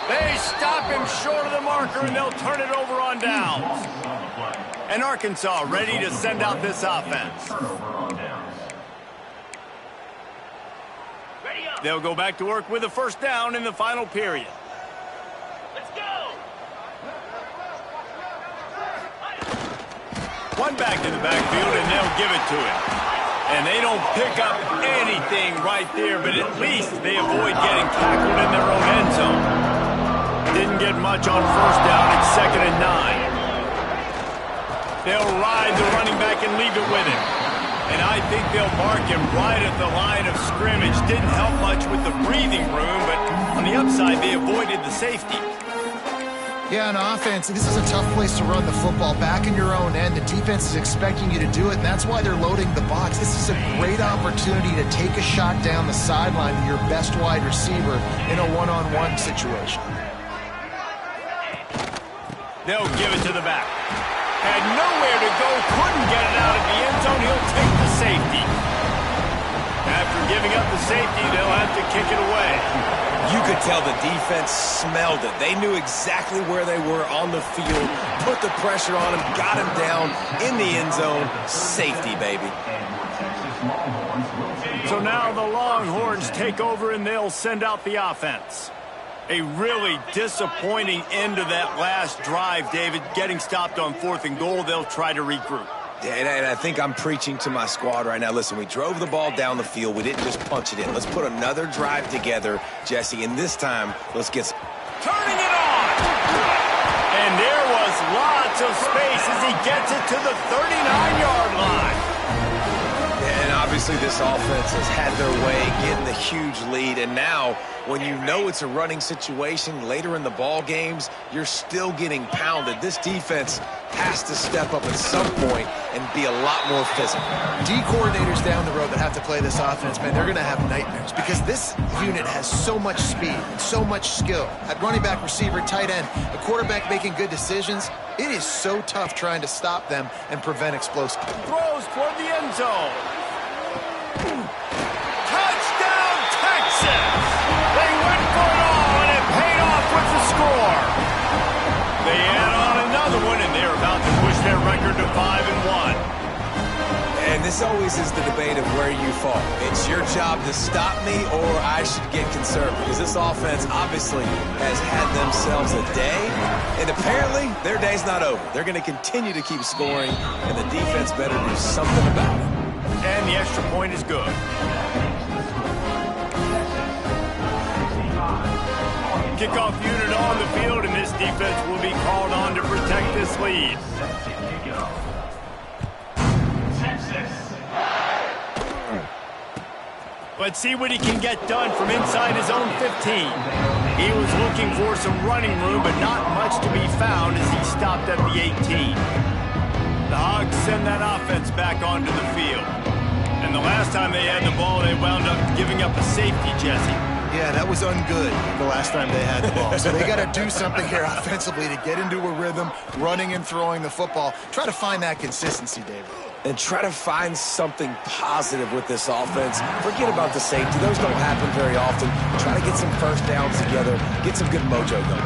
They stop him short of the marker, and they'll turn it over on downs. And Arkansas ready to send out this offense. They'll go back to work with a 1st down in the final period. Let's go. One back in the backfield, and they'll give it to him. And they don't pick up anything right there, but at least they avoid getting tackled in their own end zone. Didn't get much on 1st down. It's 2nd and 9. They'll ride the running back and leave it with him. And I think they'll mark him right at the line of scrimmage. Didn't help much with the breathing room, but on the upside, they avoided the safety. Yeah, on offense, this is a tough place to run the football. Back in your own end, the defense is expecting you to do it, and that's why they're loading the box. This is a great opportunity to take a shot down the sideline to your best wide receiver in a one-on-one situation. They'll give it to the back. Had nowhere to go, couldn't get it out of the end zone. He'll take the safety. After giving up the safety, they'll have to kick it away. You could tell the defense smelled it. They knew exactly where they were on the field, put the pressure on him, got him down in the end zone. Safety, baby. So now the Longhorns take over, and they'll send out the offense. A really disappointing end to that last drive, David. Getting stopped on 4th and goal, they'll try to regroup. Yeah, and I think I'm preaching to my squad right now. Listen, we drove the ball down the field. We didn't just punch it in. Let's put another drive together, Jesse, and this time, let's get... Turning it on! And there was lots of space as he gets it to the 39-yard line. And obviously, Obviously, this offense has had their way, getting the huge lead, and now when you know it's a running situation later in the ball games, you're still getting pounded. This defense has to step up at some point and be a lot more physical. D coordinators down the road that have to play this offense, man, they're going to have nightmares because this unit has so much speed and so much skill. At running back, receiver, tight end, a quarterback making good decisions, it is so tough trying to stop them and prevent explosive. Throws toward the end zone. Touchdown, Texas! They went for it all, and it paid off with the score. They add on another one, and they're about to push their record to 5-1. And this always is the debate of where you fall. It's your job to stop me, or I should get concerned, because this offense obviously has had themselves a day, and apparently their day's not over. They're going to continue to keep scoring, and the defense better do something about it. And the extra point is good. Kickoff unit on the field, and this defense will be called on to protect this lead. Let's see what he can get done from inside his own 15. He was looking for some running room, but not much to be found as he stopped at the 18. The Hogs send that offense back onto the field. And the last time they had the ball, they wound up giving up a safety, Jesse. Yeah, that was ungood the last time they had the ball. So they got to do something here offensively to get into a rhythm, running and throwing the football. Try to find that consistency, David. And try to find something positive with this offense. Forget about the safety. Those don't happen very often. Try to get some first downs together. Get some good mojo going.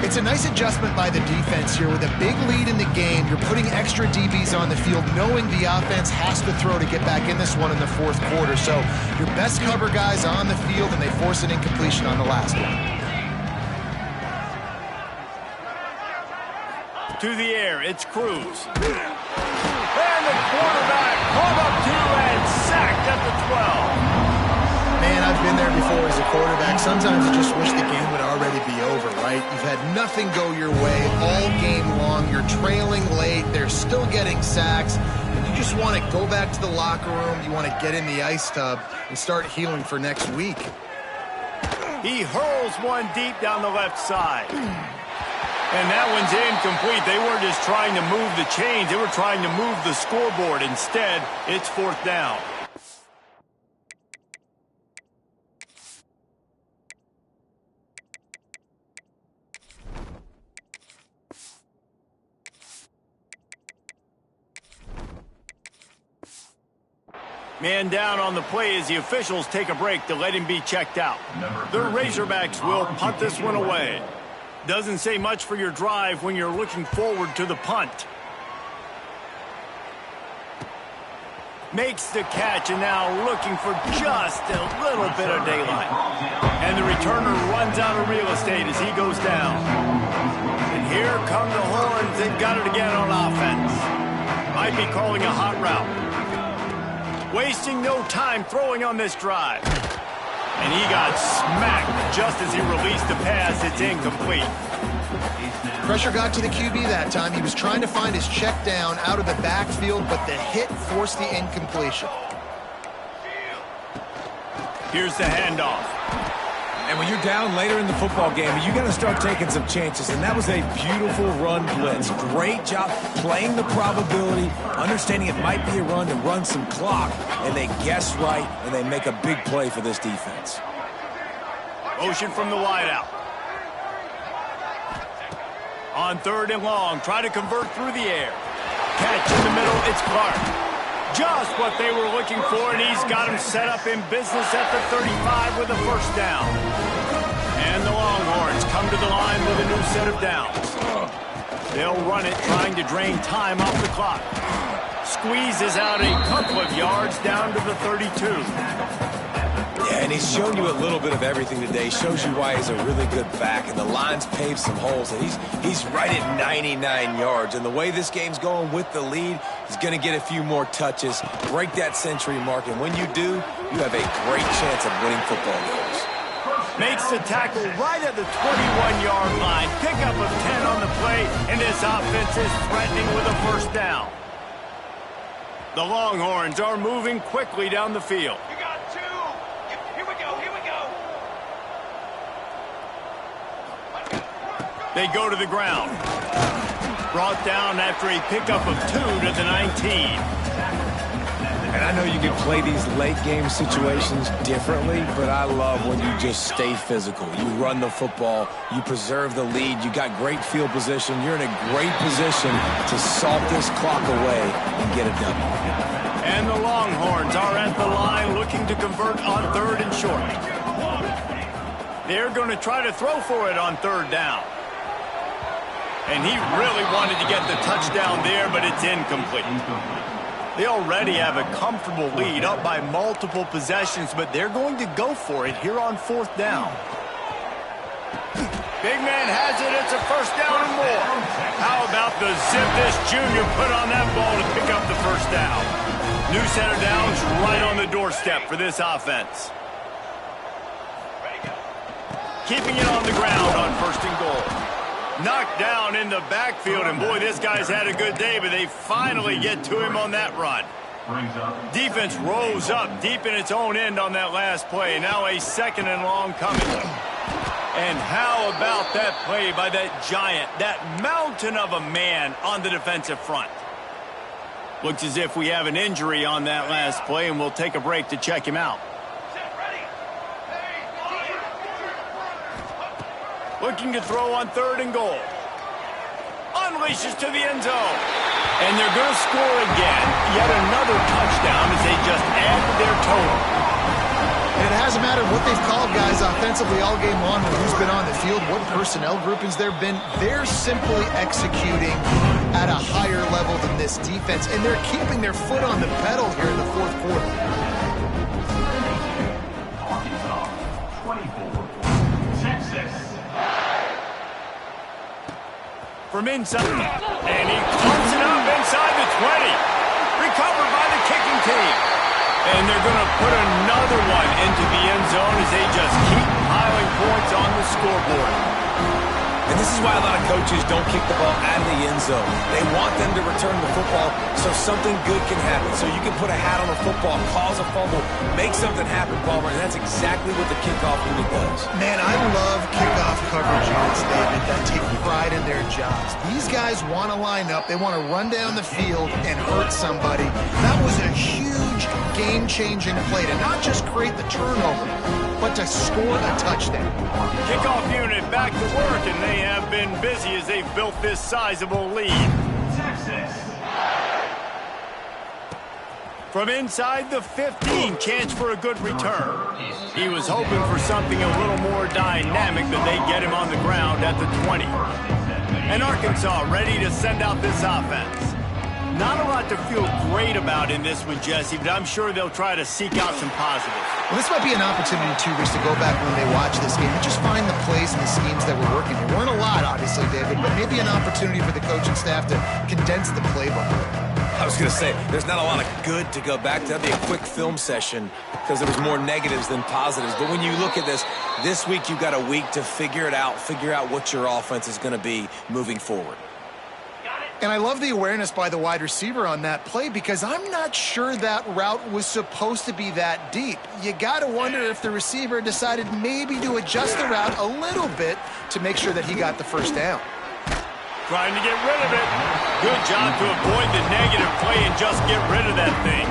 It's a nice adjustment by the defense here. With a big lead in the game, you're putting extra DBs on the field, knowing the offense has to throw to get back in this one in the fourth quarter. So your best cover guys on the field, and they force an incompletion on the last one. To the air, it's Cruz. And the quarterback caught up to and sacked at the 12. Man, I've been there before as a quarterback. Sometimes you just wish the game would already be over, right? You've had nothing go your way all game long. You're trailing late. They're still getting sacks. And you just want to go back to the locker room. You want to get in the ice tub and start healing for next week. He hurls one deep down the left side. And that one's incomplete. They weren't just trying to move the chains. They were trying to move the scoreboard. Instead, it's fourth down. Man down on the play as the officials take a break to let him be checked out. The Razorbacks will punt this one away. Doesn't say much for your drive when you're looking forward to the punt. Makes the catch, and now looking for just a little bit of daylight. And the returner runs out of real estate as he goes down. And here come the Horns. They've got it again on offense. Might be calling a hot route. Wasting no time throwing on this drive. And he got smacked just as he released the pass. It's incomplete. Pressure got to the QB that time. He was trying to find his check down out of the backfield, but the hit forced the incompletion. Here's the handoff. And when you're down later in the football game, you got to start taking some chances. And that was a beautiful run blitz. Great job playing the probability, understanding it might be a run to run some clock. And they guess right, and they make a big play for this defense. Motion from the wideout. On third and long, try to convert through the air. Catch in the middle, it's Clark. Just what they were looking for, and he's got him set up in business at the 35 with a first down. And the Longhorns come to the line with a new set of downs. They'll run it, trying to drain time off the clock. Squeezes out a couple of yards down to the 32. Yeah, and he's shown you a little bit of everything today. Shows you why he's a really good back, and the line's paved some holes, and he's right at 99 yards. And the way this game's going with the lead, he's going to get a few more touches, break that century mark, and when you do, you have a great chance of winning football games. Makes the tackle right at the 21-yard line. Pickup of 10 on the play, and this offense is threatening with a first down. The Longhorns are moving quickly down the field. You got 2. Here we go. Here we go. They go to the ground. Brought down after a pickup of 2 to the 19. And I know you can play these late game situations differently, but I love when you just stay physical. You run the football, you preserve the lead, you got great field position, you're in a great position to salt this clock away and get a W. And the Longhorns are at the line looking to convert on 3rd and short. They're going to try to throw for it on 3rd down. And he really wanted to get the touchdown there, but it's incomplete. They already have a comfortable lead, up by multiple possessions, but they're going to go for it here on 4th down. Big man has it. It's a 1st down and more. How about the zip this junior put on that ball to pick up the 1st down? New set of downs right on the doorstep for this offense. Keeping it on the ground on 1st and goal. Knocked down in the backfield, and boy, this guy's had a good day, but they finally get to him on that run. Defense rose up deep in its own end on that last play. Now a 2nd and long coming. And how about that play by that giant, that mountain of a man on the defensive front? Looks as if we have an injury on that last play, and we'll take a break to check him out. Looking to throw on 3rd and goal. Unleashes to the end zone. And they're going to score again. Yet another touchdown as they just add to their total. And it hasn't mattered what they've called, guys, offensively all game long, who's been on the field, what personnel groupings there have been. They're simply executing at a higher level than this defense, and they're keeping their foot on the pedal here in the 4th quarter. Arkansas, 24. Texas. From inside, and he pumps it up inside the 20. Recovered by the kicking team. And they're going to put another one into the end zone as they just keep piling points on the scoreboard. And this is why a lot of coaches don't kick the ball out of the end zone. They want them to return the football so something good can happen. So you can put a hat on a football, cause a fumble, make something happen, Palmer, and that's exactly what the kickoff unit does. Man, I love kickoff coverage units, David, that take pride in their jobs. These guys want to line up. They want to run down the field and hurt somebody. That was a huge game-changing play to not just create the turnover, but to score a touchdown. Kickoff unit back to work, and they have been busy as they've built this sizable lead. Texas. From inside the 15, chance for a good return. He was hoping for something a little more dynamic, but they get him on the ground at the 20. And Arkansas ready to send out this offense. Not a lot to feel great about in this one, Jesse, but I'm sure they'll try to seek out some positives. Well, this might be an opportunity, too, Rich, to go back when they watch this game and just find the plays and the schemes that were working. There weren't a lot, obviously, David, but maybe an opportunity for the coaching staff to condense the playbook. I was going to say, there's not a lot of good to go back to. That'd be a quick film session because there was more negatives than positives. But when you look at this week you've got a week to figure it out, figure out what your offense is going to be moving forward. And I love the awareness by the wide receiver on that play because I'm not sure that route was supposed to be that deep. You got to wonder if the receiver decided maybe to adjust the route a little bit to make sure that he got the 1st down. Trying to get rid of it. Good job to avoid the negative play and just get rid of that thing.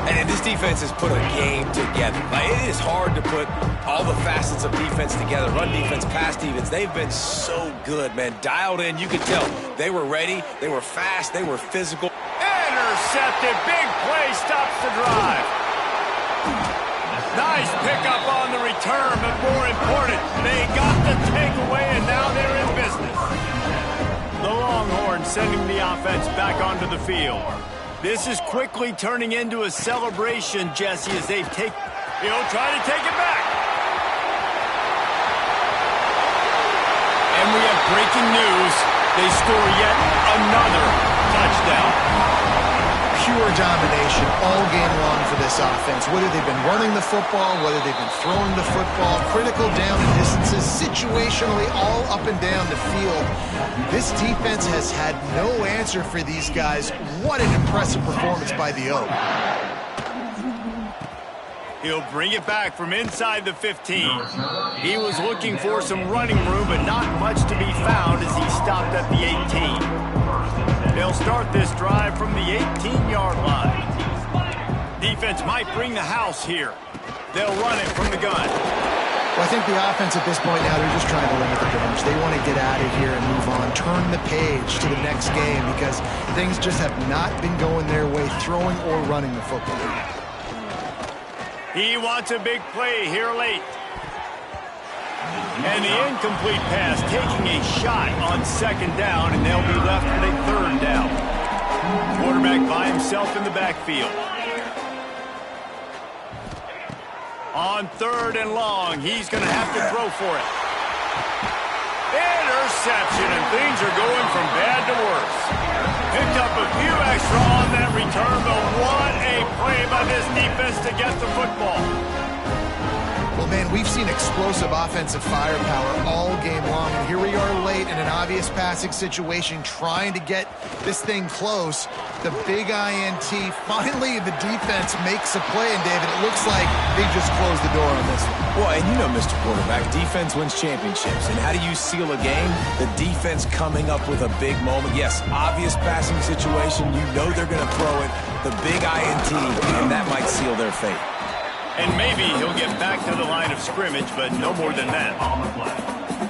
And this defense has put a game together. Like, it is hard to put all the facets of defense together. Run defense, pass defense. They've been so good, man. Dialed in. You could tell they were ready. They were fast. They were physical. Intercepted. Big play stops the drive. Nice pickup on the return, but more important, they got the takeaway, and now they're in business. The Longhorns sending the offense back onto the field. This is quickly turning into a celebration, Jesse, as they try to take it back. And we have breaking news. They score yet another touchdown. pure domination all game long for this offense. Whether they've been running the football, whether they've been throwing the football, critical down and distances, situationally all up and down the field. This defense has had no answer for these guys. What an impressive performance by the Oak. He'll bring it back from inside the 15. He was looking for some running room, but not much to be found as he stopped at the 18. They'll start this drive from the 18-yard line. Defense might bring the house here. They'll run it from the gun. Well, I think the offense at this point now, they're just trying to limit the damage. They want to get out of here and move on, turn the page to the next game because things just have not been going their way, throwing or running the football. He wants a big play here late. And the incomplete pass taking a shot on second down, and they'll be left with a third down. Quarterback by himself in the backfield. On third and long, he's going to have to throw for it. Interception, and things are going from bad to worse. Picked up a few extra on that return, but what a play by this defense to get the football. Well, man, we've seen explosive offensive firepower all game long, and here we are late in an obvious passing situation trying to get this thing close. The big INT, finally the defense makes a play, and David, it looks like they just closed the door on this one. Well, and you know, Mr. Quarterback, defense wins championships. And how do you seal a game? The defense coming up with a big moment. Yes, obvious passing situation. You know they're going to throw it. The big INT, and that might seal their fate. And maybe he'll get back to the line of scrimmage, but no more than that.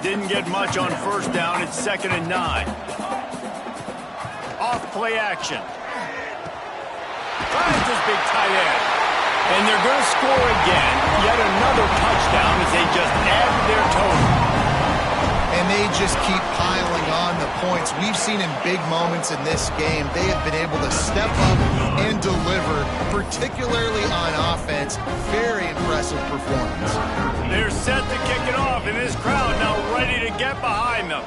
Didn't get much on first down. It's 2nd and 9. Off play action. Finds his big tight end. And they're going to score again. Yet another touchdown as they just add to their total. And they just keep piling on the points. We've seen in big moments in this game, they have been able to step up and deliver, particularly on offense. Very impressive performance. They're set to kick it off, and this crowd now ready to get behind them.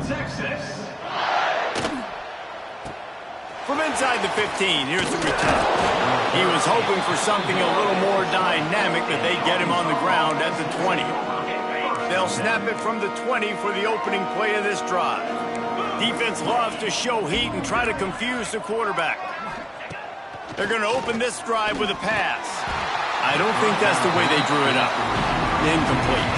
Texas. From inside the 15, here's the return. He was hoping for something a little more dynamic, but they get him on the ground at the 20. They'll snap it from the 20 for the opening play of this drive. Defense loves to show heat and try to confuse the quarterback. They're going to open this drive with a pass. I don't think that's the way they drew it up. Incomplete.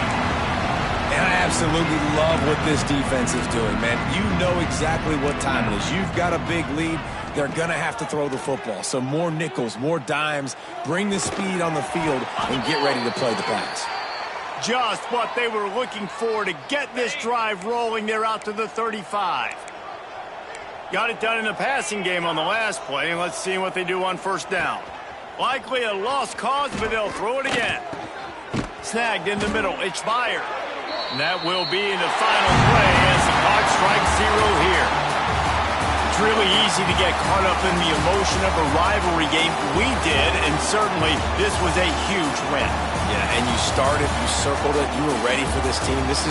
And I absolutely love what this defense is doing, man. You know exactly what time it is. You've got a big lead. They're going to have to throw the football. So more nickels, more dimes, bring the speed on the field, and get ready to play the pass. Just what they were looking for to get this drive rolling. They're out to the 35. Got it done in the passing game on the last play, and let's see what they do on first down. Likely a lost cause, but they'll throw it again. Snagged in the middle. It's Beyer. And that will be the final play as the clock strikes 0 here. It's really easy to get caught up in the emotion of a rivalry game. We did, and certainly this was a huge win. Yeah, and you started, you circled it, you were ready for this team. This